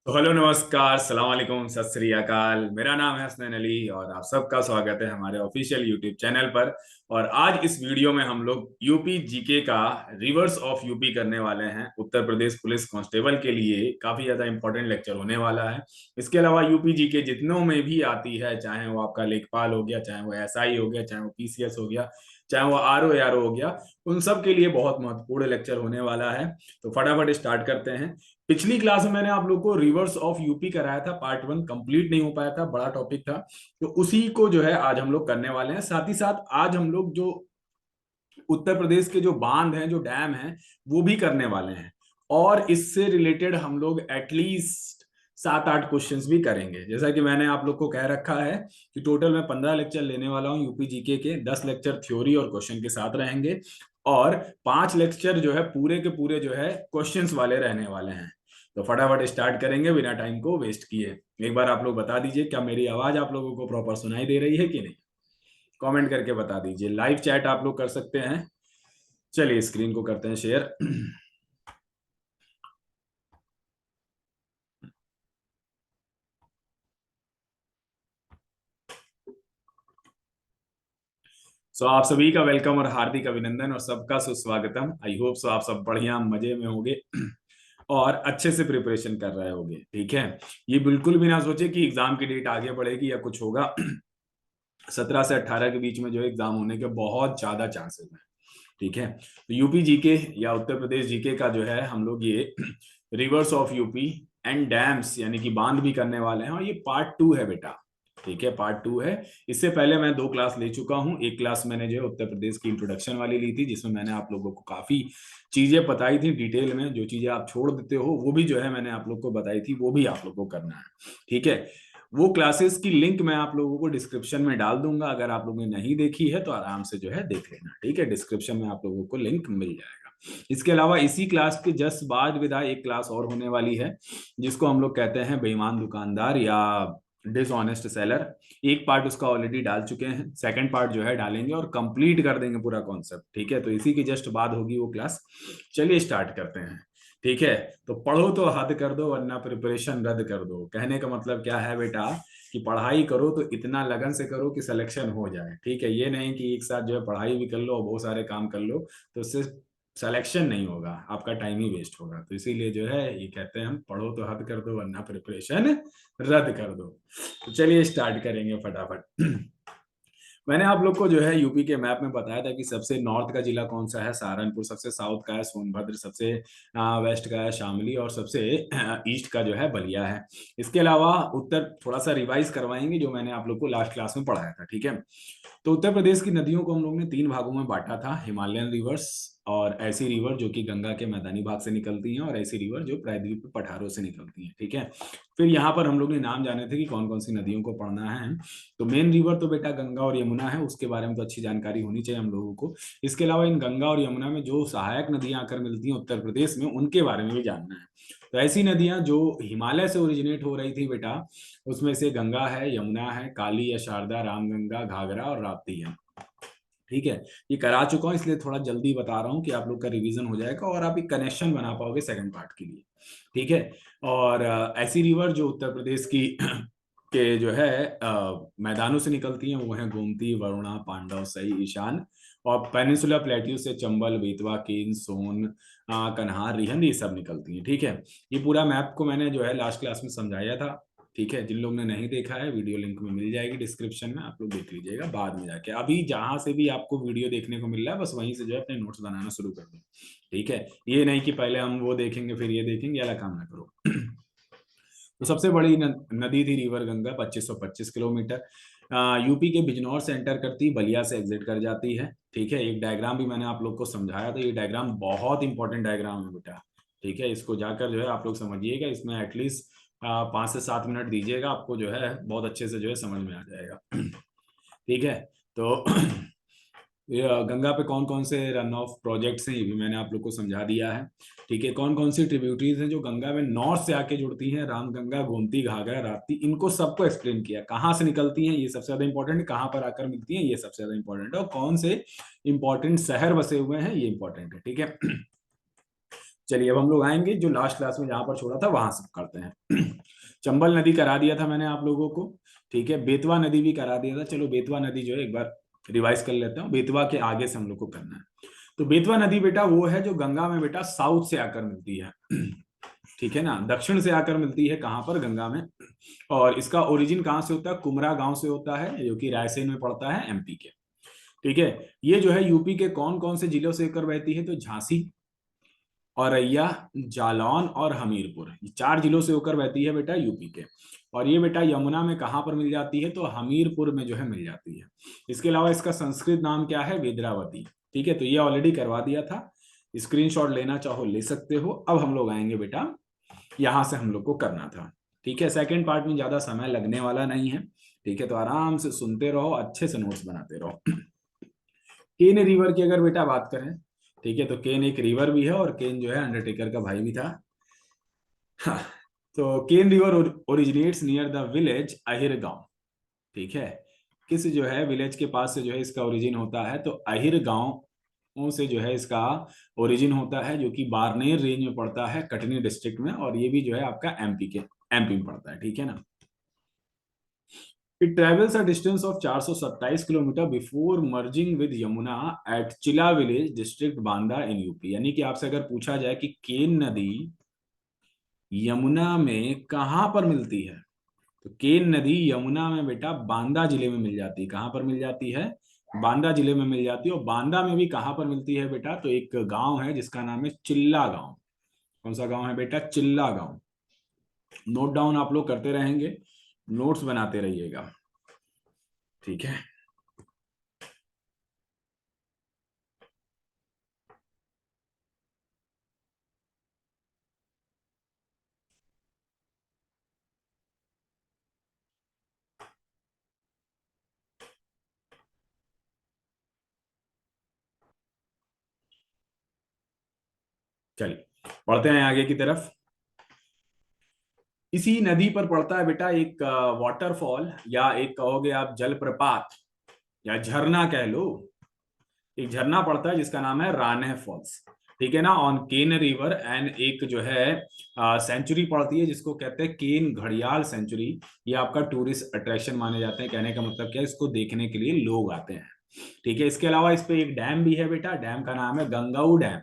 तो हेलो नमस्कार सलाम वालेकुम सत श्री अकाल। मेरा नाम है हसनैन अली और आप सबका स्वागत है हमारे ऑफिशियल यूट्यूब चैनल पर। और आज इस वीडियो में हम लोग यूपी जीके का रिवर्स ऑफ यूपी करने वाले हैं। उत्तर प्रदेश पुलिस कांस्टेबल के लिए काफी ज्यादा इंपॉर्टेंट लेक्चर होने वाला है। इसके अलावा यूपी जीके जितनों में भी आती है, चाहे वो आपका लेखपाल हो गया, चाहे वो एसआई हो गया, चाहे वो पीसीएस हो गया, चाहे वो आरओ एआरओ हो गया, उन सब के लिए बहुत महत्वपूर्ण लेक्चर होने वाला है। तो फटाफट स्टार्ट करते हैं। पिछली क्लास में मैंने आप लोग को रिवर्स ऑफ यूपी कराया था, पार्ट 1 कंप्लीट नहीं हो पाया था, बड़ा टॉपिक था। तो उसी को जो है आज हम लोग करने वाले हैं। साथ ही साथ आज हम लोग जो उत्तर प्रदेश के जो बांध हैं, जो डैम हैं, वो भी करने वाले हैं। और इससे रिलेटेड हम लोग एटलीस्ट 7-8 क्वेश्चंस भी करेंगे। जैसा कि मैंने आप लोग को कह रखा है कि टोटल मैं 15 लेक्चर लेने वाला हूँ यूपी जीके के। 10 लेक्चर थ्योरी और क्वेश्चन के साथ रहेंगे और 5 लेक्चर जो है पूरे के पूरे जो है क्वेश्चंस वाले रहने वाले हैं। तो फटाफट स्टार्ट करेंगे बिना टाइम को वेस्ट किए। एक बार आप लोग बता दीजिए, क्या मेरी आवाज आप लोगों को प्रॉपर सुनाई दे रही है कि नहीं? कमेंट करके बता दीजिए। लाइव चैट आप लोग कर सकते हैं। चलिए स्क्रीन को करते हैं शेयर। सो आप सभी का वेलकम और हार्दिक अभिनंदन और सबका सुस्वागतम। आई होप सो आप सब बढ़िया मजे में होंगे और अच्छे से प्रिपरेशन कर रहे होंगे। ठीक है, ये बिल्कुल भी ना सोचे कि एग्जाम की डेट आगे बढ़ेगी या कुछ होगा। 17 से 18 के बीच में जो एग्जाम होने के बहुत ज्यादा चांसेस हैं। ठीक है, तो यूपी जीके या उत्तर प्रदेश जीके का जो है हम लोग ये reverse of UP and dams यानी कि बांध भी करने वाले हैं। और ये पार्ट 2 है बेटा। ठीक है, पार्ट 2 है। इससे पहले मैं 2 क्लास ले चुका हूँ। एक क्लास मैंने जो है उत्तर प्रदेश की इंट्रोडक्शन वाली ली थी, जिसमें मैंने आप लोगों को काफी चीजें बताई थी डिटेल में। जो चीजें आप छोड़ देते हो वो भी जो है मैंने आप लोग को बताई थी, वो भी आप लोग को करना है। ठीक है, वो क्लासेस की लिंक मैं आप लोगों को डिस्क्रिप्शन में डाल दूंगा। अगर आप लोगों ने नहीं देखी है तो आराम से जो है देख लेना। ठीक है, डिस्क्रिप्शन में आप लोगों को लिंक मिल जाएगा। इसके अलावा इसी क्लास के जस्ट बाद विदा एक क्लास और होने वाली है, जिसको हम लोग कहते हैं बेईमान दुकानदार या डिसऑनेस्ट सेलर। एक पार्ट उसका ऑलरेडी डाल चुके हैं, सेकंड पार्ट जो है डालेंगे और कंप्लीट कर देंगे पूरा कॉन्सेप्ट। ठीक है, तो इसी की जस्ट बाद होगी वो क्लास। चलिए स्टार्ट करते हैं। ठीक है, तो पढ़ो तो हद कर दो वरना प्रिपरेशन रद्द कर दो। कहने का मतलब क्या है बेटा, कि पढ़ाई करो तो इतना लगन से करो कि सिलेक्शन हो जाए। ठीक है, ये नहीं कि एक साथ जो है पढ़ाई भी कर लो और बहुत सारे काम कर लो, तो उससे सिलेक्शन नहीं होगा, आपका टाइम ही वेस्ट होगा। तो इसीलिए जो है ये कहते हैं हम, पढ़ो तो हद कर दो वरना प्रिपरेशन रद्द कर दो। तो चलिए स्टार्ट करेंगे फटाफट। मैंने आप लोग को जो है यूपी के मैप में बताया था कि सबसे नॉर्थ का जिला कौन सा है, सहारनपुर। सबसे साउथ का है सोनभद्र। सबसे वेस्ट का है शामली। और सबसे ईस्ट का जो है बलिया है। इसके अलावा उत्तर थोड़ा सा रिवाइज करवाएंगे जो मैंने आप लोग को लास्ट क्लास में पढ़ाया था। ठीक है, तो उत्तर प्रदेश की नदियों को हम लोग ने 3 भागों में बांटा था। हिमालयन रिवर्स, और ऐसी रिवर जो कि गंगा के मैदानी भाग से निकलती हैं, और ऐसी रिवर जो प्रायद्वीप पठारों से निकलती हैं। ठीक है, फिर यहाँ पर हम लोग ने नाम जाने थे कि कौन कौन सी नदियों को पढ़ना है। तो मेन रिवर तो बेटा गंगा और यमुना है, उसके बारे में तो अच्छी जानकारी होनी चाहिए हम लोगों को। इसके अलावा इन गंगा और यमुना में जो सहायक नदियां आकर मिलती हैं उत्तर प्रदेश में, उनके बारे में भी जानना है। तो ऐसी नदियां जो हिमालय से ओरिजिनेट हो रही थी बेटा, उसमें से गंगा है, यमुना है, काली या शारदा, रामगंगा, घाघरा और राप्ती है। ठीक है, ये करा चुका हूँ इसलिए थोड़ा जल्दी बता रहा हूँ कि आप लोग का रिवीजन हो जाएगा और आप एक कनेक्शन बना पाओगे सेकंड पार्ट के लिए। ठीक है, और ऐसी रिवर जो उत्तर प्रदेश की के जो है मैदानों से निकलती हैं, वो है गोमती, वरुणा, पांडव, सई, ईशान। और पेनिनसुला प्लेट्यू से चंबल, बेतवा, केन, सोन, कन्हार, रिहंद, ये सब निकलती हैं। ठीक है, ये पूरा मैप को मैंने जो है लास्ट क्लास में समझाया था। ठीक है, जिन लोग ने नहीं देखा है वीडियो लिंक में मिल जाएगी डिस्क्रिप्शन में, आप लोग देख लीजिएगा बाद में जाके। अभी जहां से भी आपको वीडियो देखने को मिल रहा है बस वहीं से जो है अपने नोट्स बनाना शुरू कर दो। ठीक है, ये नहीं कि पहले हम वो देखेंगे फिर ये देखेंगे, वाला काम ना करो। तो सबसे बड़ी नदी थी रिवर गंगा, 2525 किलोमीटर। यूपी के बिजनौर से एंटर करती, बलिया से एग्जिट कर जाती है। ठीक है, एक डायग्राम भी मैंने आप लोग को समझाया था। ये डायग्राम बहुत इंपॉर्टेंट डायग्राम है बेटा। ठीक है, इसको जाकर जो है आप लोग समझिएगा। इसमें एटलीस्ट 5 से 7 मिनट दीजिएगा, आपको जो है बहुत अच्छे से जो है समझ में आ जाएगा। ठीक है, तो ये गंगा पे कौन कौन से रन ऑफ प्रोजेक्ट्स हैं ये भी मैंने आप लोग को समझा दिया है। ठीक है, कौन कौन सी ट्रिब्यूटरीज हैं जो गंगा में नॉर्थ से आके जुड़ती हैं, रामगंगा, गोमती, घाघरा, राप्ती, इनको सबको एक्सप्लेन किया। कहाँ से निकलती हैं ये सबसे ज्यादा इंपॉर्टेंट, कहाँ पर आकर मिलती हैं ये सबसे ज्यादा इंपॉर्टेंट है, और कौन से इंपॉर्टेंट शहर बसे हुए हैं ये इंपॉर्टेंट है। ठीक है, चलिए अब हम लोग आएंगे जो लास्ट क्लास में जहां पर छोड़ा था वहां से करते हैं। चंबल नदी करा दिया था मैंने आप लोगों को, ठीक है। बेतवा नदी भी करा दिया था। चलो बेतवा नदी जो है एक बार रिवाइज कर लेता हूँ, बेतवा के आगे से हम लोग को करना है। तो बेतवा नदी बेटा वो है जो गंगा में बेटा साउथ से आकर मिलती है, ठीक है ना, दक्षिण से आकर मिलती है कहाँ पर, गंगा में। और इसका ओरिजिन कहाँ से होता है, कुमरा गांव से होता है, जो कि रायसेन में पड़ता है, एमपी के, ठीक है। ये जो है यूपी के कौन कौन से जिलों से होकर बहती है, तो झांसी, औरैया, जालौन और हमीरपुर, ये 4 जिलों से होकर बहती है बेटा यूपी के। और ये बेटा यमुना में कहाँ पर मिल जाती है, तो हमीरपुर में जो है मिल जाती है। इसके अलावा इसका संस्कृत नाम क्या है, वेद्रावती, ठीक है। तो ये ऑलरेडी करवा दिया था, स्क्रीनशॉट लेना चाहो ले सकते हो। अब हम लोग आएंगे बेटा, यहां से हम लोग को करना था, ठीक है। सेकेंड पार्ट में ज्यादा समय लगने वाला नहीं है, ठीक है। तो आराम से सुनते रहो, अच्छे से नोट्स बनाते रहो। केन रिवर की अगर बेटा बात करें, ठीक है, तो केन एक रिवर भी है, और केन जो है अंडरटेकर का भाई भी था। हाँ, तो Ken river originates near the village Ahir Gaon, ठीक है। किस जो है विलेज के पास से जो है इसका ओरिजिन होता है, तो अहिर गांव से जो है इसका ओरिजिन होता है, जो कि बारनेर रेंज में पड़ता है, कटनी डिस्ट्रिक्ट में। और ये भी जो है आपका एमपी में पड़ता है, ठीक है ना। It travels a distance of 427 kilometre before merging with Yamuna at Chila village district Banda in UP. यानी कि आपसे अगर पूछा जाए कि केन नदी यमुना में कहां पर मिलती है, तो केन नदी यमुना में बेटा बांदा जिले में मिल जाती है। कहां पर मिल जाती है, बांदा जिले में मिल जाती है। और बांदा में भी कहां पर मिलती है बेटा, तो एक गांव है जिसका नाम है चिल्ला गांव। कौन सा गांव है बेटा, चिल्ला गांव। नोट डाउन आप लोग करते रहेंगे, नोट्स बनाते रहिएगा, ठीक है। चलिए पढ़ते हैं आगे की तरफ। इसी नदी पर पड़ता है बेटा एक वाटरफॉल, या एक कहोगे आप जलप्रपात, या झरना कह लो। एक झरना पड़ता है जिसका नाम है राने फॉल्स, ठीक है ना, ऑन केन रिवर। एंड एक जो है सेंचुरी पड़ती है जिसको कहते हैं केन घड़ियाल सेंचुरी। ये आपका टूरिस्ट अट्रैक्शन माने जाते हैं। कहने का मतलब क्या है, इसको देखने के लिए लोग आते हैं, ठीक है। इसके अलावा इस पे एक डैम भी है बेटा, डैम का नाम है गंगाऊ डैम।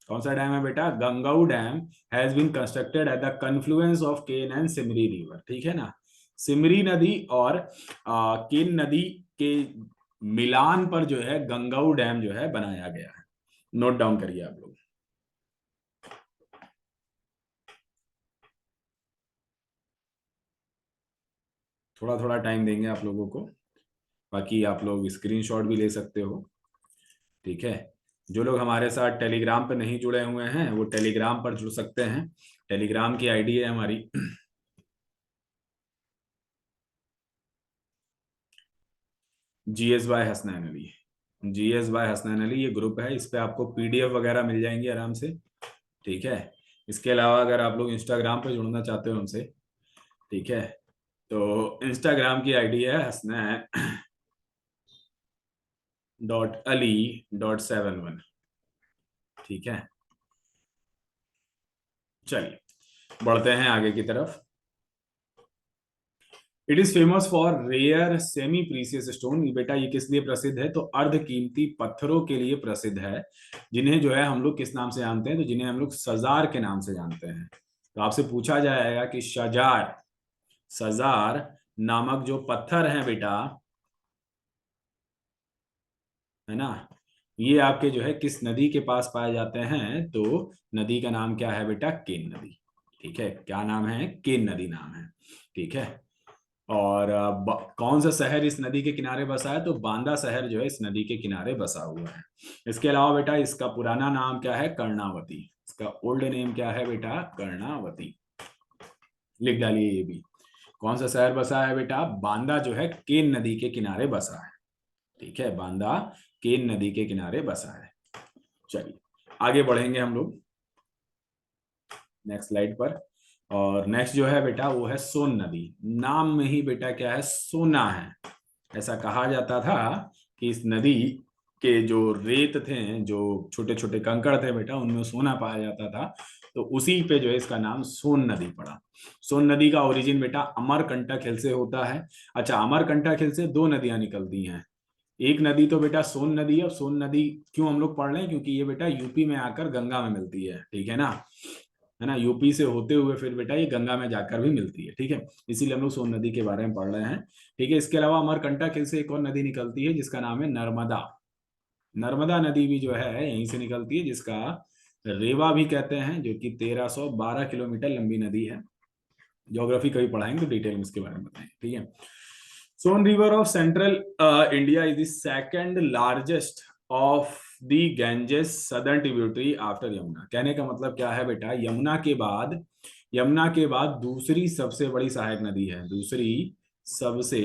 कौन सा डैम है बेटा, Gangau dam has been constructed at the confluence of Ken and Simri river, ठीक है ना। सिमरी नदी और केन नदी के मिलान पर जो है गंगाऊ डैम जो है बनाया गया है। नोट डाउन करिए आप लोग। थोड़ा थोड़ा टाइम देंगे आप लोगों को, बाकी आप लोग स्क्रीनशॉट भी ले सकते हो, ठीक है। जो लोग हमारे साथ टेलीग्राम पर नहीं जुड़े हुए हैं वो टेलीग्राम पर जुड़ सकते हैं। टेलीग्राम की आईडी है हमारी GS by Hasnain Ali. GS by Hasnain Ali ये ग्रुप है, इस पे आपको PDF वगैरह मिल जाएंगी आराम से, ठीक है। इसके अलावा अगर आप लोग इंस्टाग्राम पे जुड़ना चाहते हो हमसे, ठीक है, तो इंस्टाग्राम की आईडी है Hasnan.Ali.71, ठीक है। चलिए बढ़ते हैं आगे की तरफ। It is famous for rare semi precious stone. ये बेटा ये किस लिए प्रसिद्ध है, तो अर्ध कीमती पत्थरों के लिए प्रसिद्ध है, जिन्हें जो है हम लोग किस नाम से जानते हैं, तो जिन्हें हम लोग सजार के नाम से जानते हैं। तो आपसे पूछा जाएगा कि सजार नामक जो पत्थर हैं बेटा, है ना, ये आपके जो है किस नदी के पास पाए जाते हैं, तो नदी का नाम क्या है बेटा, केन नदी, ठीक है। क्या नाम है, केन नदी नाम है, ठीक है। और कौन सा शहर इस नदी के किनारे बसा है, तो बांदा शहर जो है इस नदी के किनारे बसा हुआ है। इसके अलावा बेटा इसका पुराना नाम क्या है, कर्णावती। इसका ओल्ड नेम क्या है बेटा, कर्णावती। लिख डालिए ये भी। कौन सा शहर बसा है बेटा, बांदा जो है केन नदी के किनारे बसा है, ठीक है। बांदा केन नदी के किनारे बसा है। चलिए आगे बढ़ेंगे हम लोग नेक्स्ट स्लाइड पर। और नेक्स्ट जो है बेटा वो है सोन नदी। नाम में ही बेटा क्या है, सोना है। ऐसा कहा जाता था कि इस नदी के जो रेत थे, जो छोटे छोटे कंकड़ थे बेटा, उनमें सोना पाया जाता था, तो उसी पे जो है इसका नाम सोन नदी पड़ा। सोन नदी का ओरिजिन बेटा अमरकंटक हिल से होता है। अच्छा, अमरकंटक हिल से दो नदियां निकलती हैं। एक नदी तो बेटा सोन नदी है, और सोन नदी क्यों हम लोग पढ़ रहे हैं, क्योंकि ये बेटा यूपी में आकर गंगा में मिलती है, ठीक है ना, है ना, यूपी से होते हुए फिर बेटा ये गंगा में जाकर भी मिलती है, ठीक है, इसीलिए हम लोग सोन नदी के बारे में पढ़ रहे हैं। ठीक है, इसके अलावा अमरकंटक हिल से एक और नदी निकलती है जिसका नाम है नर्मदा। नर्मदा नदी भी जो है यहीं से निकलती है, जिसका रेवा भी कहते हैं, जो कि 1312 किलोमीटर लंबी नदी है। ज्योग्राफी कभी पढ़ाएंगे तो डिटेल में इसके बारे में बताएंगे, ठीक है। Son river of central India is the second largest of the Ganges southern tributary after Yamuna. कहने का मतलब क्या है बेटा, यमुना के बाद दूसरी सबसे बड़ी सहायक नदी है, दूसरी सबसे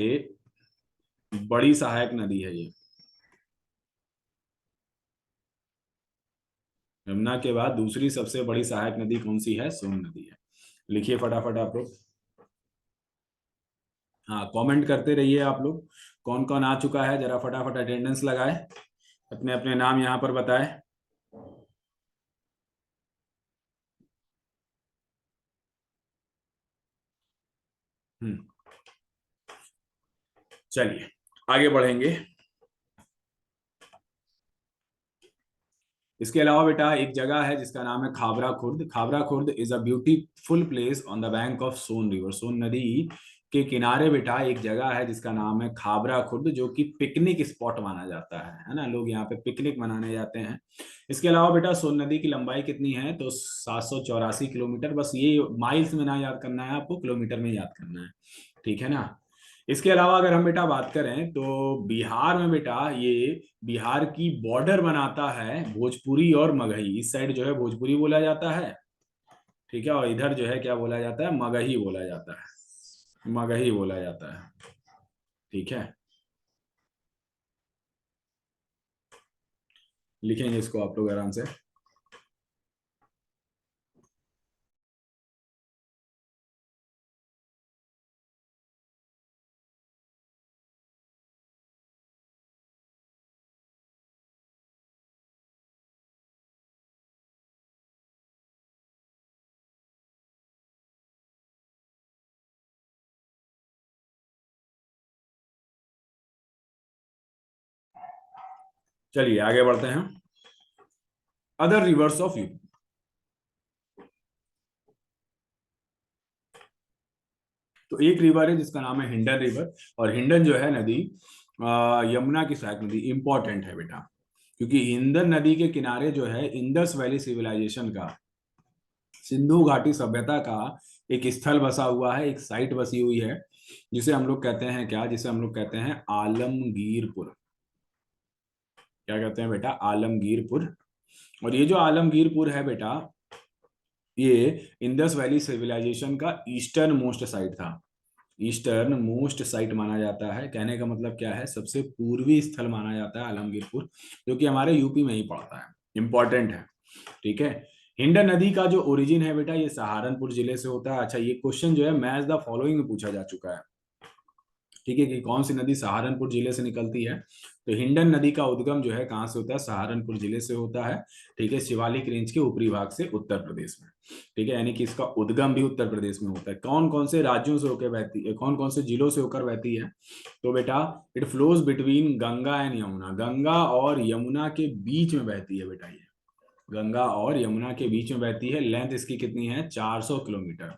बड़ी सहायक नदी है ये। यमुना के बाद दूसरी सबसे बड़ी सहायक नदी कौन सी है, सोन नदी है। लिखिए फटाफट आप लोग। हाँ, कमेंट करते रहिए आप लोग, कौन कौन आ चुका है जरा फटाफट अटेंडेंस लगाए, अपने अपने नाम यहाँ पर बताए। हम्म, चलिए आगे बढ़ेंगे। इसके अलावा बेटा एक जगह है जिसका नाम है Khabra Khurd. Khabra Khurd is a beautiful place on the bank of Son river. Son नदी के किनारे बेटा एक जगह है जिसका नाम है खाबरा खुर्द, जो कि पिकनिक स्पॉट माना जाता है ना, लोग यहाँ पे पिकनिक मनाने जाते हैं। इसके अलावा बेटा सोन नदी की लंबाई कितनी है, तो 784 किलोमीटर। बस ये माइल्स में ना याद करना है आपको, किलोमीटर में याद करना है, ठीक है ना। इसके अलावा अगर हम बेटा बात करें तो बिहार में बेटा ये बिहार की बॉर्डर बनाता है भोजपुरी और मगही। इस साइड जो है भोजपुरी बोला जाता है, ठीक है, और इधर जो है क्या बोला जाता है, मगही बोला जाता है, मगही बोला जाता है, ठीक है। लिखेंगे इसको आप लोग आराम से। चलिए आगे बढ़ते हैं। Other rivers of UP. तो एक रिवर है जिसका नाम है हिंडन रिवर, और हिंडन जो है नदी यमुना की सहायक नदी इंपॉर्टेंट है बेटा, क्योंकि हिंडन नदी के किनारे जो है इंडस वैली सिविलाइजेशन का, सिंधु घाटी सभ्यता का एक स्थल बसा हुआ है, एक साइट बसी हुई है, जिसे हम लोग कहते हैं क्या, जिसे हम लोग कहते हैं आलमगीरपुर। क्या कहते हैं बेटा, आलमगीरपुर। और ये जो आलमगीरपुर है बेटा, ये इंडस वैली सिविलाइजेशन का ईस्टर्न मोस्ट साइट था, ईस्टर्न मोस्ट साइट माना जाता है। कहने का मतलब क्या है, सबसे पूर्वी स्थल माना जाता है आलमगीरपुर, जो कि हमारे यूपी में ही पड़ता है, इंपॉर्टेंट है, ठीक है। हिंडन नदी का जो ओरिजिन है बेटा, ये सहारनपुर जिले से होता है। अच्छा, ये क्वेश्चन जो है मैच द फॉलोइंग में पूछा जा चुका है, ठीक है, कि कौन सी नदी सहारनपुर जिले से निकलती है। तो हिंडन नदी का उद्गम जो है कहाँ से होता है, सहारनपुर जिले से होता है, ठीक है, शिवालिक रेंज के ऊपरी भाग से उत्तर प्रदेश में, ठीक है, यानी कि इसका उद्गम भी उत्तर प्रदेश में होता है। कौन कौन से राज्यों से होकर बहती है, कौन कौन से जिलों से होकर बहती है, तो बेटा it flows between Ganga and Yamuna. Ganga और यमुना के बीच में बहती है बेटा, ये गंगा और यमुना के बीच में बहती है। लेंथ इसकी कितनी है, 400 किलोमीटर।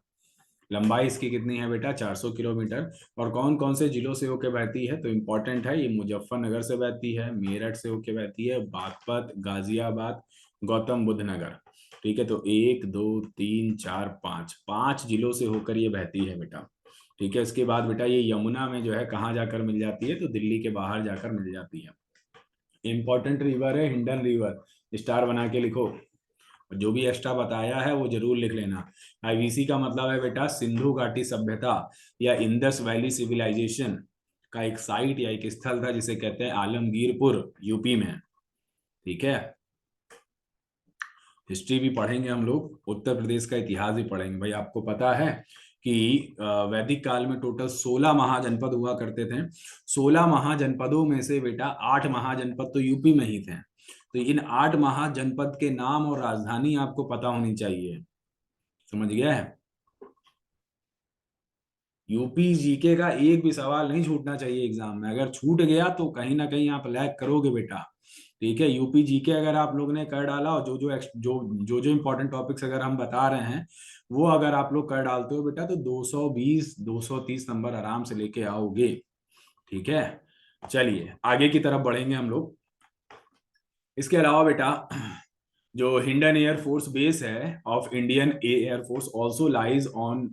लंबाई इसकी कितनी है बेटा, 400 किलोमीटर। और कौन कौन से जिलों से होकर बहती है, तो इंपॉर्टेंट है, ये मुजफ्फरनगर से बहती है, मेरठ से होकर बहती है, बागपत, गाजियाबाद, गौतम बुद्ध नगर, ठीक है। तो एक दो तीन चार पांच, पांच जिलों से होकर ये बहती है बेटा, ठीक है। इसके बाद बेटा ये यमुना में जो है कहाँ जाकर मिल जाती है, तो दिल्ली के बाहर जाकर मिल जाती है। इंपॉर्टेंट रिवर है हिंडन रिवर, स्टार बना के लिखो। जो भी एक्स्ट्रा बताया है वो जरूर लिख लेना। आईवीसी का मतलब है बेटा सिंधु घाटी सभ्यता या इंडस वैली सिविलाइजेशन का एक साइट या एक स्थल था, जिसे कहते हैं आलमगीरपुर, यूपी में, ठीक है। हिस्ट्री भी पढ़ेंगे हम लोग, उत्तर प्रदेश का इतिहास भी पढ़ेंगे। भाई आपको पता है कि वैदिक काल में टोटल 16 महाजनपद हुआ करते थे। 16 महाजनपदों में से बेटा 8 महाजनपद तो यूपी में ही थे। तो इन 8 महाजनपद के नाम और राजधानी आपको पता होनी चाहिए। समझ गया है? यूपी जीके का एक भी सवाल नहीं छूटना चाहिए एग्जाम में। अगर छूट गया तो कहीं ना कहीं आप लैग करोगे बेटा। ठीक है, यूपी जीके अगर आप लोग ने कर डाला और जो इंपॉर्टेंट टॉपिक्स अगर हम बता रहे हैं वो अगर आप लोग कर डालते हो बेटा तो 220 230 नंबर आराम से लेके आओगे। ठीक है, चलिए आगे की तरफ बढ़ेंगे हम लोग। इसके अलावा बेटा जो हिंडन एयरफोर्स बेस है of Indian air force also lies on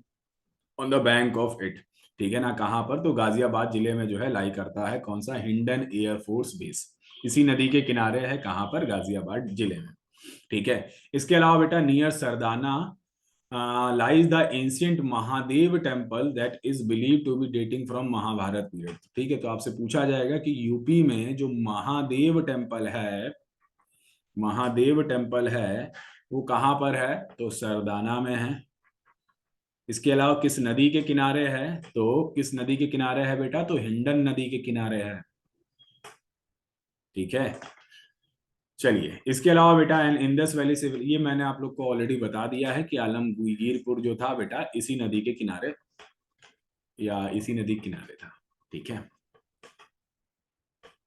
the bank of it. ठीक है ना, कहां पर? तो गाजियाबाद जिले में जो है लाई करता है। कौन सा? Hindon air force base. इसी नदी के किनारे है। कहां पर? गाजियाबाद जिले में। ठीक है, इसके अलावा बेटा near Sardhana lies the ancient Mahadev temple that is believe to be dating from Mahabharat period. ठीक है, तो आपसे पूछा जाएगा कि यूपी में जो महादेव टेम्पल है वो कहां पर है? तो सरदाना में है। इसके अलावा किस नदी के किनारे है? तो किस नदी के किनारे है बेटा? तो हिंडन नदी के किनारे है। ठीक है, चलिए इसके अलावा बेटा इंडस वैली से, ये मैंने आप लोग को ऑलरेडी बता दिया है कि आलमगीरपुर जो था बेटा इसी नदी के किनारे या इसी नदी के किनारे था। ठीक है,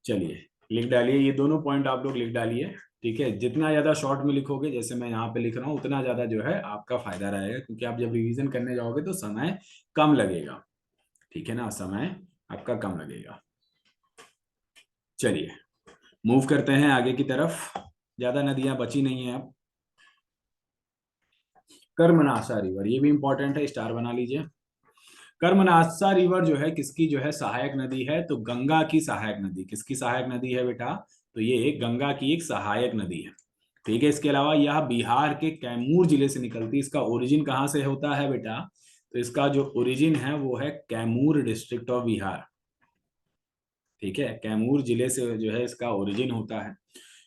चलिए लिख डालिए, ये दोनों पॉइंट आप लोग लिख डालिए। ठीक है, जितना ज्यादा शॉर्ट में लिखोगे जैसे मैं यहाँ पे लिख रहा हूँ उतना ज्यादा जो है आपका फायदा रहेगा, क्योंकि आप जब रिवीजन करने जाओगे तो समय कम लगेगा। ठीक है ना, समय आपका कम लगेगा। चलिए मूव करते हैं आगे की तरफ। ज्यादा नदियां बची नहीं है अब। कर्मनाशा रिवर, ये भी इंपॉर्टेंट है, स्टार बना लीजिए। कर्मनाशा रिवर जो है किसकी जो है सहायक नदी है? तो गंगा की सहायक नदी। किसकी सहायक नदी है बेटा? तो ये गंगा की एक सहायक नदी है। ठीक है, इसके अलावा यह बिहार के कैमूर जिले से निकलती है। इसका ओरिजिन कहाँ से होता है बेटा? तो इसका जो ओरिजिन है वो है कैमूर डिस्ट्रिक्ट ऑफ बिहार। ठीक है, कैमूर जिले से जो है इसका ओरिजिन होता है।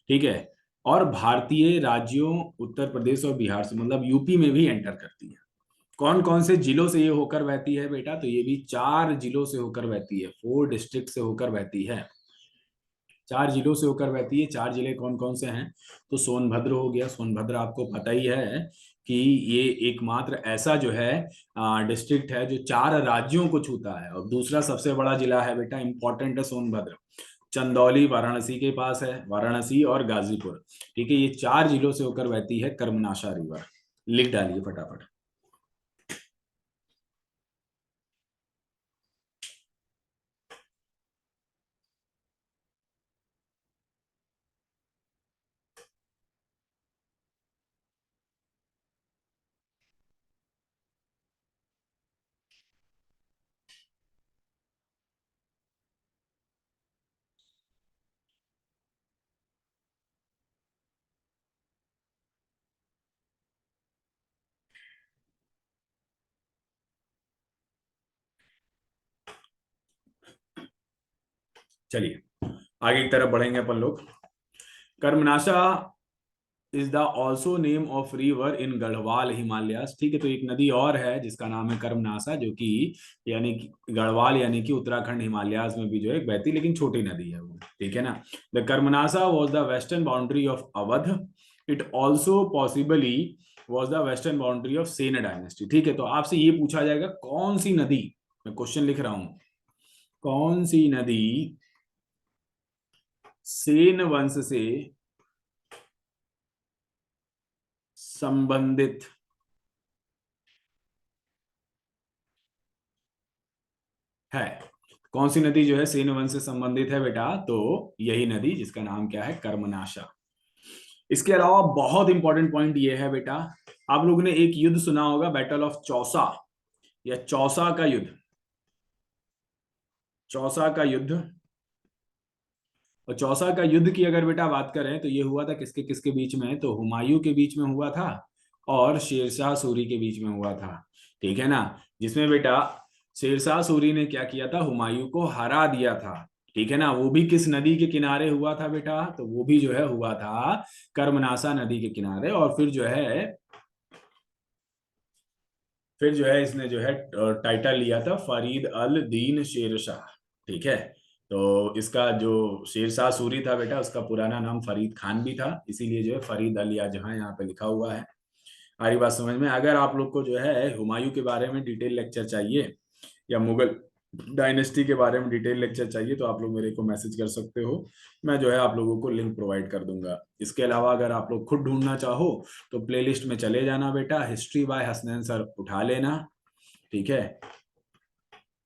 ठीक है, और भारतीय राज्यों उत्तर प्रदेश और बिहार से मतलब यूपी में भी एंटर करती है। कौन कौन से जिलों से ये होकर बहती है बेटा? तो ये भी 4 जिलों से होकर बहती है। 4 डिस्ट्रिक्ट से होकर बहती है। 4 जिलों से होकर बहती है। 4 जिले कौन कौन से हैं? तो सोनभद्र हो गया। सोनभद्र आपको पता ही है कि ये एकमात्र ऐसा जो है डिस्ट्रिक्ट है जो 4 राज्यों को छूता है। और दूसरा सबसे बड़ा जिला है बेटा, इंपॉर्टेंट है सोनभद्र, चंदौली वाराणसी के पास है, वाराणसी और गाजीपुर। ठीक है, ये 4 जिलों से होकर बहती है कर्मनाशा रिवर। लिख डालिए फटाफट। चलिए आगे की तरफ बढ़ेंगे अपन लोग। Karmanasha is the also name of river in Garhwal Himalayas. ठीक है, तो एक नदी और है जिसका नाम है कर्मनाशा, जो कि यानी कि गढ़वाल यानी कि उत्तराखंड हिमालयास में भी जो है बहती, लेकिन छोटी नदी है वो। ठीक है ना। The Karmanasha was the western boundary of Awadh. It also possibly was the western boundary of Sen dynasty. ठीक है, तो आपसे ये पूछा जाएगा कौन सी नदी, मैं क्वेश्चन लिख रहा हूं, कौन सी नदी सेन वंश से संबंधित है? कौन सी नदी जो है सेन वंश से संबंधित है बेटा? तो यही नदी जिसका नाम क्या है? कर्मनाशा। इसके अलावा बहुत इंपॉर्टेंट पॉइंट ये है बेटा, आप लोगों ने एक युद्ध सुना होगा, बैटल ऑफ चौसा या चौसा का युद्ध। चौसा का युद्ध, और चौसा का युद्ध की अगर बेटा बात करें तो ये हुआ था किसके किसके बीच में? तो हुमायूं के बीच में हुआ था और शेरशाह सूरी के बीच में हुआ था। ठीक है ना, जिसमें बेटा शेरशाह सूरी ने क्या किया था? हुमायूं को हरा दिया था। ठीक है ना, वो भी किस नदी के किनारे हुआ था बेटा? तो वो भी जो है हुआ था कर्मनाशा नदी के किनारे। और फिर जो है फिर जो है इसने जो है टाइटल लिया था फरीद अल दीन शेर शाह। ठीक है, तो इसका जो शेरशाह सूरी था बेटा, उसका पुराना नाम फरीद खान भी था, इसीलिए जो है फरीद अल या जहां यहाँ पे लिखा हुआ है। आ रही बात समझ में? अगर आप लोग को जो है हुमायूं के बारे में डिटेल लेक्चर चाहिए या मुगल डायनेस्टी के बारे में डिटेल लेक्चर चाहिए तो आप लोग मेरे को मैसेज कर सकते हो, मैं जो है आप लोगों को लिंक प्रोवाइड कर दूंगा। इसके अलावा अगर आप लोग खुद ढूंढना चाहो तो प्लेलिस्ट में चले जाना बेटा, हिस्ट्री बाय हसनैन सर उठा लेना। ठीक है,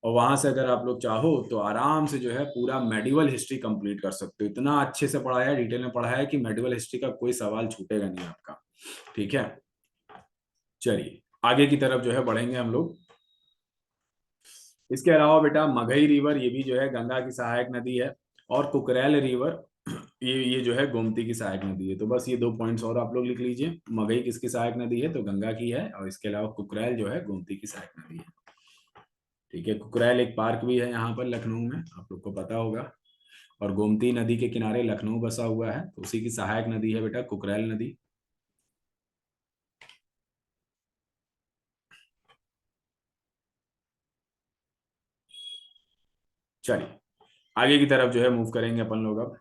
और वहां से अगर आप लोग चाहो तो आराम से जो है पूरा मेडिवल हिस्ट्री कंप्लीट कर सकते हो। इतना अच्छे से पढ़ाया है, डिटेल में पढ़ाया है कि मेडिवल हिस्ट्री का कोई सवाल छूटेगा नहीं आपका। ठीक है, चलिए आगे की तरफ जो है बढ़ेंगे हम लोग। इसके अलावा बेटा मगही रिवर, ये भी जो है गंगा की सहायक नदी है, और कुकरेल रिवर ये जो है गोमती की सहायक नदी है। तो बस ये 2 पॉइंट्स और आप लोग लिख लीजिए। मगही किसकी सहायक नदी है? तो गंगा की है, और इसके अलावा कुकरेल जो है गोमती की सहायक नदी है। ठीक है, कुकरेल एक पार्क भी है यहाँ पर लखनऊ में, आप लोग को पता होगा, और गोमती नदी के किनारे लखनऊ बसा हुआ है, तो उसी की सहायक नदी है बेटा कुकरेल नदी। चलिए आगे की तरफ जो है मूव करेंगे अपन लोग अब।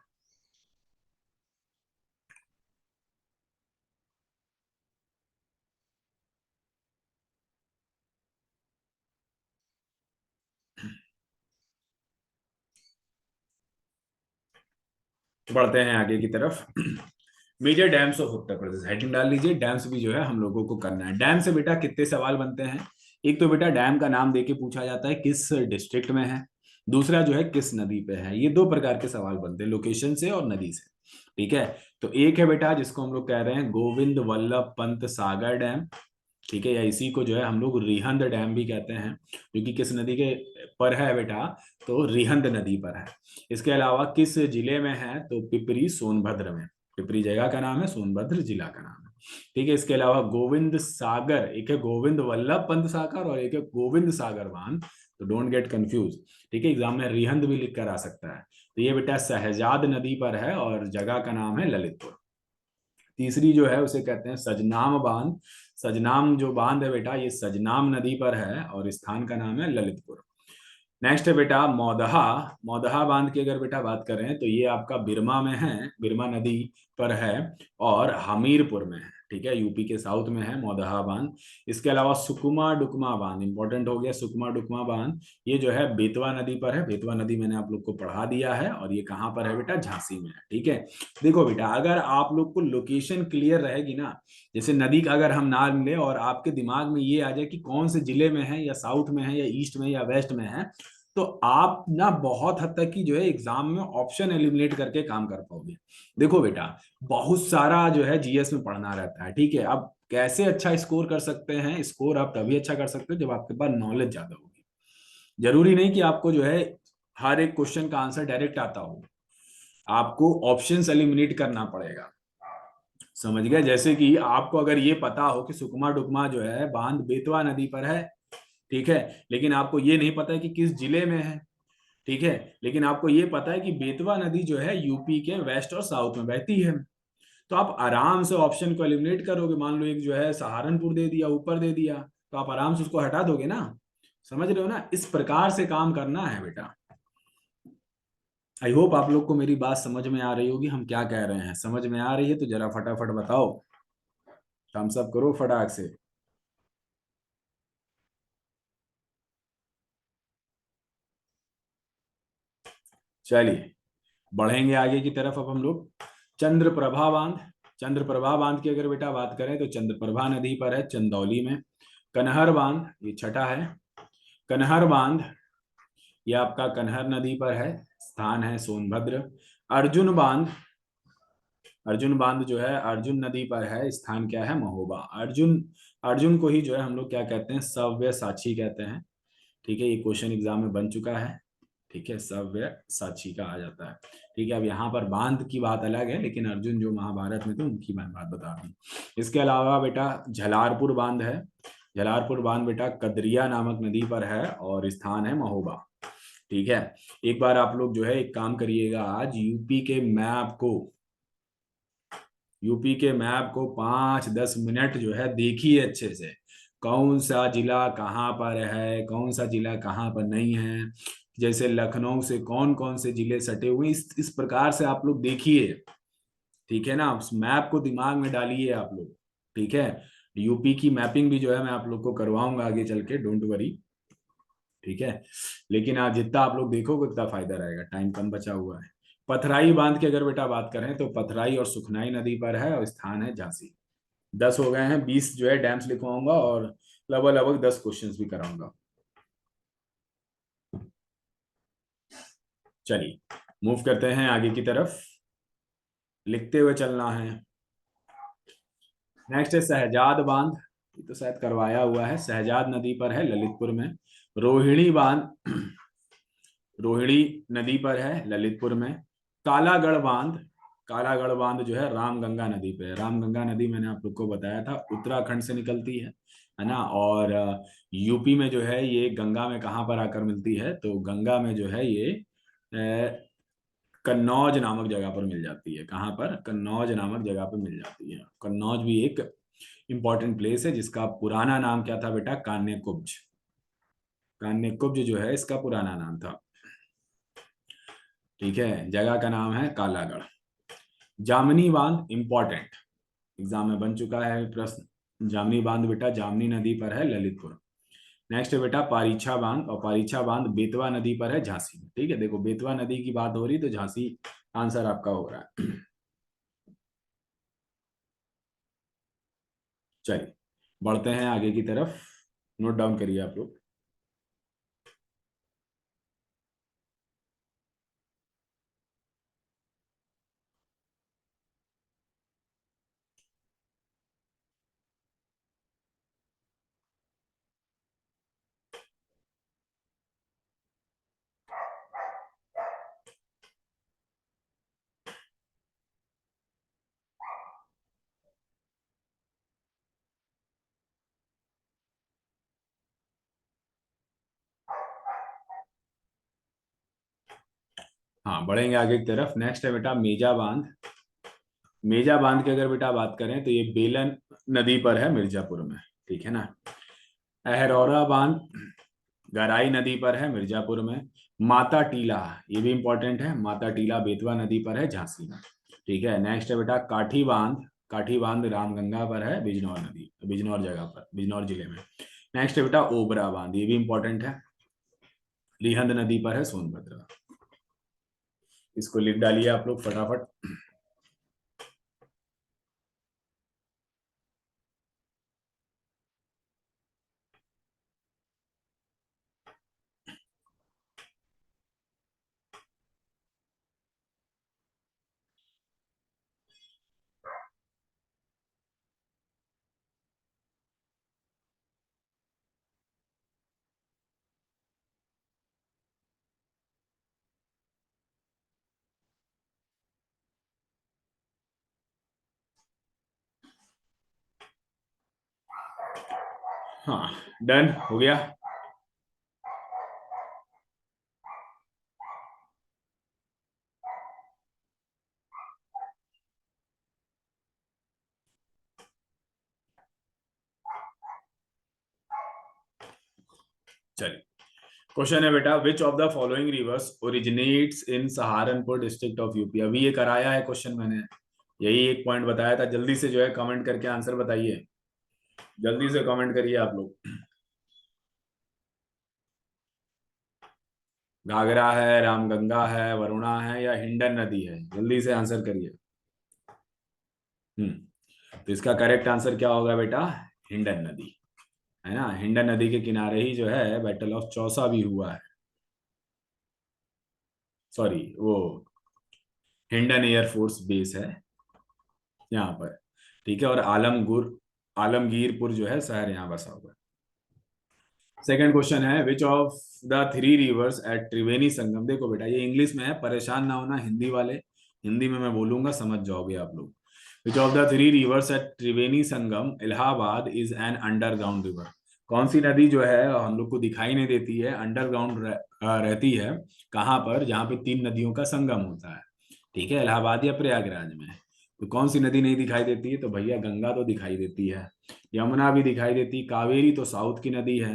बढ़ते हैं आगे की तरफ। Major dams of Uttar Pradesh, heading डाल लीजिए। डैम्स भी जो है हम लोगों को करना है। डैम से बेटा कितने सवाल बनते हैं? एक तो बेटा डैम का नाम देके पूछा जाता है किस डिस्ट्रिक्ट में है, दूसरा जो है किस नदी पे है। ये 2 प्रकार के सवाल बनते हैं, लोकेशन से और नदी से। ठीक है, तो एक है बेटा जिसको हम लोग कह रहे हैं गोविंद वल्लभ पंत सागर डैम। ठीक है, या इसी को जो है हम लोग रिहंद डैम भी कहते हैं, जो कि किस नदी के पर है बेटा? तो रिहंद नदी पर है। इसके अलावा किस जिले में है? तो पिपरी सोनभद्र में। पिपरी जगह का नाम है, सोनभद्र जिला का नाम है। ठीक है, इसके अलावा गोविंद सागर, एक है गोविंद वल्लभ पंत सागर और एक है गोविंद सागर बांध, तो डोंट गेट कंफ्यूज। ठीक है, एग्जाम में रिहंद भी लिख कर आ सकता है। तो ये बेटा शहजाद नदी पर है और जगह का नाम है ललितपुर। तीसरी जो है उसे कहते हैं सजनाम बांध। सजनाम जो बांध है बेटा, ये सजनाम नदी पर है और स्थान का नाम है ललितपुर। नेक्स्ट है बेटा मौदहा। मौदहा बांध की अगर बेटा बात करें तो ये आपका बिरमा में है, बिरमा नदी पर है, और हमीरपुर में है। ठीक है, यूपी के साउथ में है मौदहा बांध। इसके अलावा सुकुमा डुकमा बांध इंपॉर्टेंट हो गया। सुकुमा डुकमा बांध ये जो है बेतवा नदी पर है। बेतवा नदी मैंने आप लोग को पढ़ा दिया है, और ये कहाँ पर है बेटा? झांसी में है। ठीक है, देखो बेटा अगर आप लोग को लोकेशन क्लियर रहेगी ना, जैसे नदी का अगर हम नाम ले और आपके दिमाग में ये आ जाए कि कौन से जिले में है, या साउथ में है, या ईस्ट में, या वेस्ट में है, तो आप ना बहुत हद तक की जो है एग्जाम में ऑप्शन एलिमिनेट करके काम कर पाओगे। देखो बेटा बहुत सारा जो है जीएस में पढ़ना रहता है। ठीक है, अब कैसे अच्छा स्कोर कर सकते हैं? स्कोर आप तभी अच्छा कर सकते हो जब आपके पास नॉलेज ज्यादा होगी। जरूरी नहीं कि आपको जो है हर एक क्वेश्चन का आंसर डायरेक्ट आता हो, आपको ऑप्शंस एलिमिनेट करना पड़ेगा। समझ गए? जैसे कि आपको अगर ये पता हो कि सुकमा डुकमा जो है बांध बेतवा नदी पर है, ठीक है, लेकिन आपको ये नहीं पता है कि किस जिले में है। ठीक है, लेकिन आपको ये पता है कि बेतवा नदी जो है यूपी के वेस्ट और साउथ में बहती है, तो आप आराम से ऑप्शन को एलिमिनेट करोगे। मान लो एक जो है सहारनपुर दे दिया, ऊपर दे दिया, तो आप आराम से उसको हटा दोगे ना। समझ रहे हो ना? इस प्रकार से काम करना है बेटा। आई होप आप लोग को मेरी बात समझ में आ रही होगी, हम क्या कह रहे हैं। समझ में आ रही है तो जरा फटाफट बताओ, थम्स अप करो फटाक से। चलिए बढ़ेंगे आगे की तरफ अब हम लोग। चंद्रप्रभा बांध। चंद्रप्रभा बांध की अगर बेटा बात करें तो चंद्रप्रभा नदी पर है, चंदौली में। कनहर बांध ये छठा है। कनहर बांध ये आपका कनहर नदी पर है, स्थान है सोनभद्र। अर्जुन बांध, अर्जुन बांध जो है अर्जुन नदी पर है, स्थान क्या है? महोबा। अर्जुन, अर्जुन को ही जो है हम लोग क्या कहते हैं? सव्य साची कहते हैं। ठीक है, ये क्वेश्चन एग्जाम में बन चुका है। ठीक है, सव्य साची का आ जाता है। ठीक है, अब यहाँ पर बांध की बात अलग है, लेकिन अर्जुन जो महाभारत में थे उनकी मैं बात बता दी। इसके अलावा बेटा झलारपुर बांध है। झलारपुर बांध बेटा कदरिया नामक नदी पर है और स्थान है महोबा। ठीक है, एक बार आप लोग जो है एक काम करिएगा, आज यूपी के मैप को 5-10 मिनट जो है देखिए अच्छे से, कौन सा जिला कहाँ पर है, कौन सा जिला कहाँ पर नहीं है, जैसे लखनऊ से कौन कौन से जिले सटे हुए, इस प्रकार से आप लोग देखिए। ठीक है ना, उस मैप को दिमाग में डालिए आप लोग। ठीक है, यूपी की मैपिंग भी जो है मैं आप लोग को करवाऊंगा आगे चल के, डोंट वरी। ठीक है, लेकिन आज जितना आप लोग देखोगे उतना फायदा रहेगा, टाइम कम बचा हुआ है। पथराई बांध की अगर बेटा बात करें तो पथराई और सुखनाई नदी पर है और स्थान है झांसी। 10 हो गए हैं, 20 जो है डैम्स लिखवाऊंगा और लगभग लगभग 10 क्वेश्चंस भी कराऊंगा। चलिए मूव करते हैं आगे की तरफ, लिखते हुए चलना है। नेक्स्ट है सहजाद बांध, ये तो शायद करवाया हुआ है, सहजाद नदी पर है ललितपुर में। रोहिणी बांध, रोहिणी नदी पर है ललितपुर में। कालागढ़ बांध, कालागढ़ बांध जो है रामगंगा नदी पे है। रामगंगा नदी मैंने आप लोग को बताया था उत्तराखंड से निकलती है ना, और यूपी में जो है ये गंगा में कहाँ पर आकर मिलती है, तो गंगा में जो है ये कन्नौज नामक जगह पर मिल जाती है। कहाँ पर? कन्नौज नामक जगह पर मिल जाती है। कन्नौज भी एक इंपॉर्टेंट प्लेस है जिसका पुराना नाम क्या था बेटा? कान्य कुब्ज। कान्य कुब्ज जो है इसका पुराना नाम था। ठीक है, जगह का नाम है कालागढ़। जामनी बांध इंपॉर्टेंट, एग्जाम में बन चुका है प्रश्न। जामनी बांध बेटा जामनी नदी पर है ललितपुर। नेक्स्ट है बेटा पारीछा बांध, और पारीछा बांध बेतवा नदी पर है झांसी में। ठीक है, देखो बेतवा नदी की बात हो रही तो झांसी आंसर आपका हो रहा है। चलिए बढ़ते हैं आगे की तरफ, नोट डाउन करिए आप लोग। हाँ बढ़ेंगे आगे की तरफ। नेक्स्ट है बेटा मेजा बांध। मेजा बांध की अगर बेटा बात करें तो ये बेलन नदी पर है मिर्जापुर में। ठीक है ना। अहरौरा बांध गराई नदी पर है मिर्जापुर में। माता टीला, ये भी इंपॉर्टेंट है, माता टीला बेतवा नदी पर है झांसी में। ठीक है, नेक्स्ट है बेटा काठी बांध। काठी बांध रामगंगा पर है बिजनौर नदी, बिजनौर जगह पर, बिजनौर जिले में। नेक्स्ट है बेटा ओबरा बांध, ये भी इंपॉर्टेंट है, रिहंद नदी पर है सोनभद्र। इसको लिख डालिए आप लोग फटाफट। हाँ डन हो गया। चलिए क्वेश्चन है बेटा विच of the following rivers originates in Saharanpur district of UP. अभी ये कराया है क्वेश्चन मैंने, यही एक पॉइंट बताया था। जल्दी से जो है कमेंट करके आंसर बताइए, जल्दी से कमेंट करिए आप लोग। घाघरा है, रामगंगा है, वरुणा है, या हिंडन नदी है? जल्दी से आंसर करिए। तो इसका करेक्ट आंसर क्या होगा बेटा? हिंडन नदी, है ना। हिंडन नदी के किनारे ही जो है बैटल ऑफ चौसा भी हुआ है। सॉरी, वो हिंडन एयरफोर्स बेस है यहाँ पर। ठीक है, और आलमगीरपुर जो है शहर यहाँ बसा हुआ है। सेकंड क्वेश्चन है which of the three rivers at Triveni Sangam. देखो बेटा ये इंग्लिश में है, परेशान ना होना हिंदी वाले, हिंदी में मैं बोलूंगा समझ जाओगे आप लोग। Which of the three rivers at Triveni Sangam Allahabad is an underground river. कौन सी नदी जो है हम लोग को दिखाई नहीं देती है, अंडरग्राउंड रहती है? कहाँ पर? जहाँ पे तीन नदियों का संगम होता है। ठीक है, इलाहाबाद या प्रयागराज में। तो कौन सी नदी नहीं दिखाई देती है? तो भैया गंगा तो दिखाई देती है, यमुना भी दिखाई देती, कावेरी तो साउथ की नदी है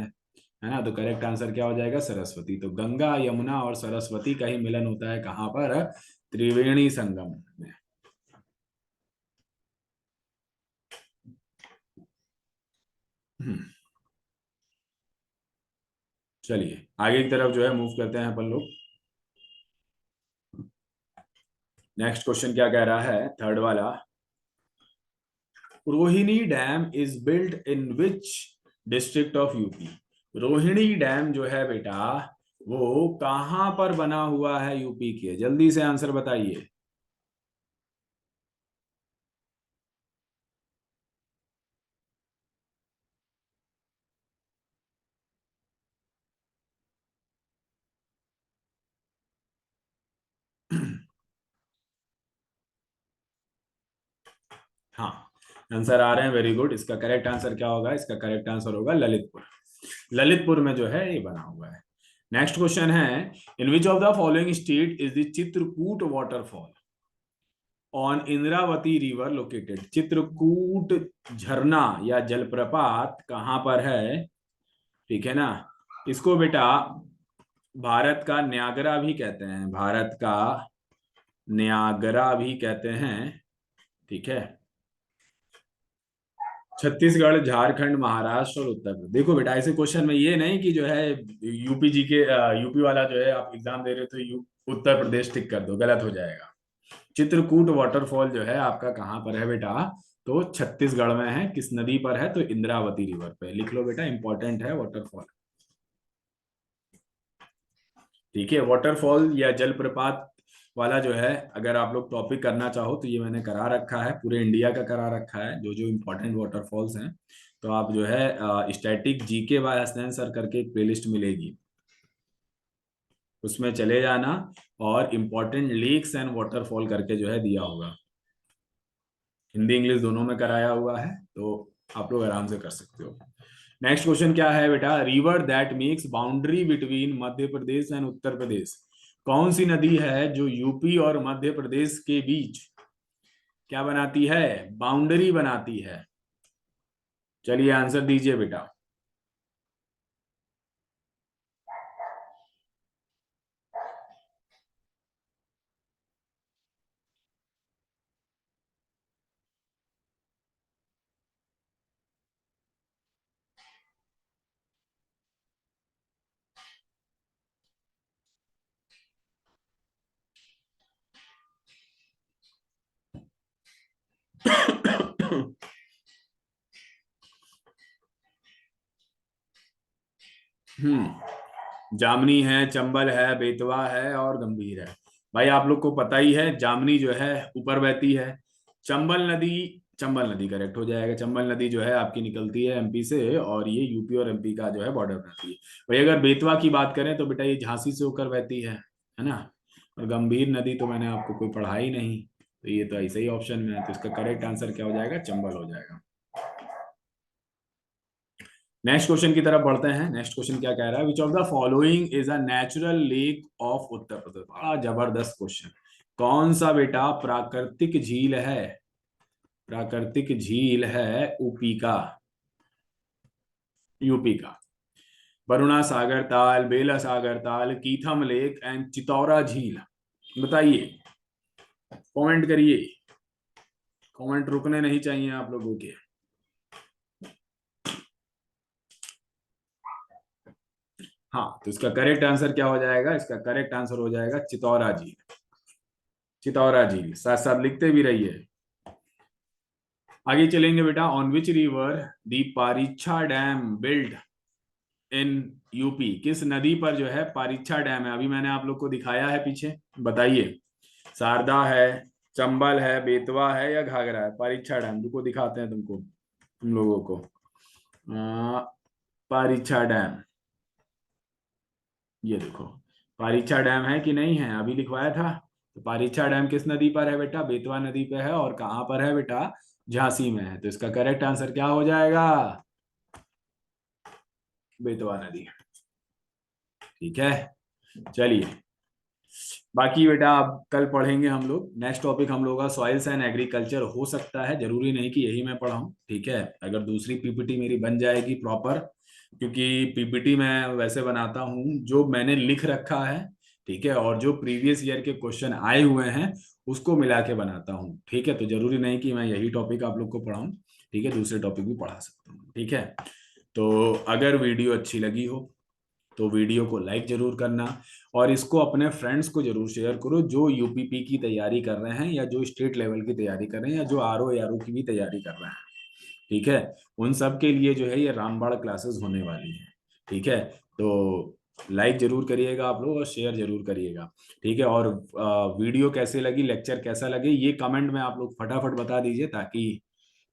ना। तो करेक्ट आंसर क्या हो जाएगा? सरस्वती। तो गंगा, यमुना और सरस्वती का ही मिलन होता है कहाँ पर? त्रिवेणी संगम में। हम्म, चलिए आगे की तरफ जो है मूव करते हैं अपन लोग। नेक्स्ट क्वेश्चन क्या कह रहा है? थर्ड वाला, Rohini dam is built in which district of UP? Rohini dam जो है बेटा, वो कहां पर बना हुआ है यूपी के? जल्दी से आंसर बताइए। हाँ, आंसर आ रहे हैं, वेरी गुड। इसका करेक्ट आंसर क्या होगा? इसका करेक्ट आंसर होगा ललितपुर। ललितपुर में जो है ये बना हुआ है। नेक्स्ट क्वेश्चन है, in which of the following state is the Chitrakoot waterfall on Indravati river located? Chitrakoot झरना या जलप्रपात कहां पर है? ठीक है ना। इसको बेटा भारत का न्यागरा भी कहते हैं, भारत का न्यागरा भी कहते हैं। ठीक है। छत्तीसगढ़, झारखंड, महाराष्ट्र और उत्तर प्रदेश। देखो बेटा, ऐसे क्वेश्चन में ये नहीं कि जो है यूपी जी के यूपी वाला जो है आप एग्जाम दे रहे हो तो उत्तर प्रदेश टिक कर दो, गलत हो जाएगा। चित्रकूट वाटरफॉल जो है आपका कहाँ पर है बेटा? तो छत्तीसगढ़ में है। किस नदी पर है? तो इंद्रावती रिवर पे। लिख लो बेटा, इंपॉर्टेंट है वाटरफॉल। ठीक है, वाटरफॉल या जलप्रपात वाला जो है अगर आप लोग टॉपिक करना चाहो तो ये मैंने करा रखा है, पूरे इंडिया का करा रखा है, जो जो इम्पोर्टेंट वाटरफॉल्स हैं। तो आप जो है static GK by Hasnain sir करके एक प्लेलिस्ट मिलेगी, उसमें चले जाना और इम्पोर्टेंट लेक्स एंड वाटरफॉल करके जो है दिया होगा। हिंदी इंग्लिश दोनों में कराया हुआ है, तो आप लोग आराम से कर सकते हो। नेक्स्ट क्वेश्चन क्या है बेटा? River that makes boundary between Madhya Pradesh and Uttar Pradesh. कौन सी नदी है जो यूपी और मध्य प्रदेश के बीच क्या बनाती है? बाउंड्री बनाती है। चलिए आंसर दीजिए बेटा। जामनी है, चंबल है, बेतवा है और गंभीर है। भाई आप लोग को पता ही है, जामनी जो है ऊपर बहती है। चंबल नदी, चंबल नदी करेक्ट हो जाएगा। चंबल नदी जो है आपकी निकलती है एमपी से और ये यूपी और एमपी का जो है बॉर्डर बनाती है। भाई अगर बेतवा की बात करें तो बेटा ये झांसी से होकर बहती है ना। और गंभीर नदी तो मैंने आपको कोई पढ़ा ही नहीं, तो ये तो ऐसे ही ऑप्शन में है। तो इसका करेक्ट आंसर क्या हो जाएगा? चंबल हो जाएगा। नेक्स्ट क्वेश्चन की तरफ बढ़ते हैं। नेक्स्ट क्वेश्चन क्या कह रहा है? Which of the following is a natural lake of Uttar Pradesh? बड़ा जबरदस्त क्वेश्चन। कौन सा बेटा प्राकृतिक झील है? प्राकृतिक झील है ऊपी का, यूपी का। वरुणा सागर ताल, बेला सागर ताल, कीथम लेक एंड चितौरा झील। बताइए, कमेंट करिए। कमेंट रुकने नहीं चाहिए आप लोगों के। हाँ, तो इसका करेक्ट आंसर क्या हो जाएगा? इसका करेक्ट आंसर हो जाएगा चितौरा झील। चितौरा झील, साथ साथ लिखते भी रहिए। आगे चलेंगे बेटा। On which river the Parichha dam build in UP? किस नदी पर जो है पारीछा डैम है? अभी मैंने आप लोग को दिखाया है पीछे, बताइए। शारदा है, चंबल है, बेतवा है या घाघरा है? पारीछा डैम, रुको दिखाते हैं तुमको, तुम लोगों को। पारीछा डैम, ये देखो। पारीछा डैम है कि नहीं है? अभी लिखवाया था। तो पारीछा डैम किस नदी पर है बेटा? बेतवा नदी पे है। और कहाँ पर है बेटा? झांसी में है। तो इसका करेक्ट आंसर क्या हो जाएगा? बेतवा नदी। ठीक है, चलिए बाकी बेटा आप कल पढ़ेंगे हम लोग। नेक्स्ट टॉपिक हम लोग का सॉइल्स एंड एग्रीकल्चर हो सकता है, जरूरी नहीं कि यही मैं पढ़ाऊं, ठीक है। अगर दूसरी पीपीटी मेरी बन जाएगी प्रॉपर, क्योंकि पीपीटी मैं वैसे बनाता हूं जो मैंने लिख रखा है, ठीक है, और जो प्रीवियस ईयर के क्वेश्चन आए हुए हैं उसको मिला के बनाता हूँ, ठीक है। तो जरूरी नहीं कि मैं यही टॉपिक आप लोग को पढ़ाऊं, ठीक है, दूसरे टॉपिक भी पढ़ा सकता हूँ, ठीक है। तो अगर वीडियो अच्छी लगी हो तो वीडियो को लाइक जरूर करना, और इसको अपने फ्रेंड्स को जरूर शेयर करो जो यूपीपी की तैयारी कर रहे हैं, या जो स्टेट लेवल की तैयारी कर रहे हैं, या जो आरओ एआरओ की भी तैयारी कर रहे हैं, ठीक है। उन सब के लिए जो है ये रामबाण क्लासेस होने वाली है, ठीक है। तो लाइक जरूर करिएगा आप लोग और शेयर जरूर करिएगा, ठीक है। और वीडियो कैसे लगी, लेक्चर कैसा लगे, ये कमेंट में आप लोग फटाफट बता दीजिए, ताकि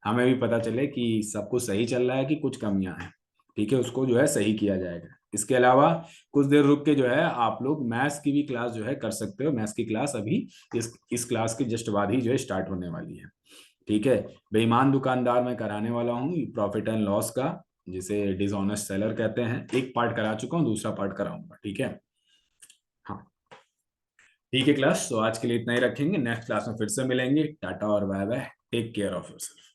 हमें भी पता चले कि सब कुछ सही चल रहा है कि कुछ कमियां हैं, ठीक है, उसको जो है सही किया जाएगा। इसके अलावा कुछ देर रुक के जो है आप लोग मैथ्स की भी क्लास जो है कर सकते हो। मैथ्स की क्लास अभी इस क्लास के जस्ट बाद ही जो है स्टार्ट होने वाली है, ठीक है। बेईमान दुकानदार मैं कराने वाला हूँ, प्रॉफिट एंड लॉस का, जिसे डिसऑनेस्ट सेलर कहते हैं। एक पार्ट करा चुका हूँ, दूसरा पार्ट कराऊंगा, ठीक है। हाँ, ठीक है क्लास, तो आज के लिए इतना ही रखेंगे। नेक्स्ट क्लास में फिर से मिलेंगे। टाटा और bye bye, take care of yourself.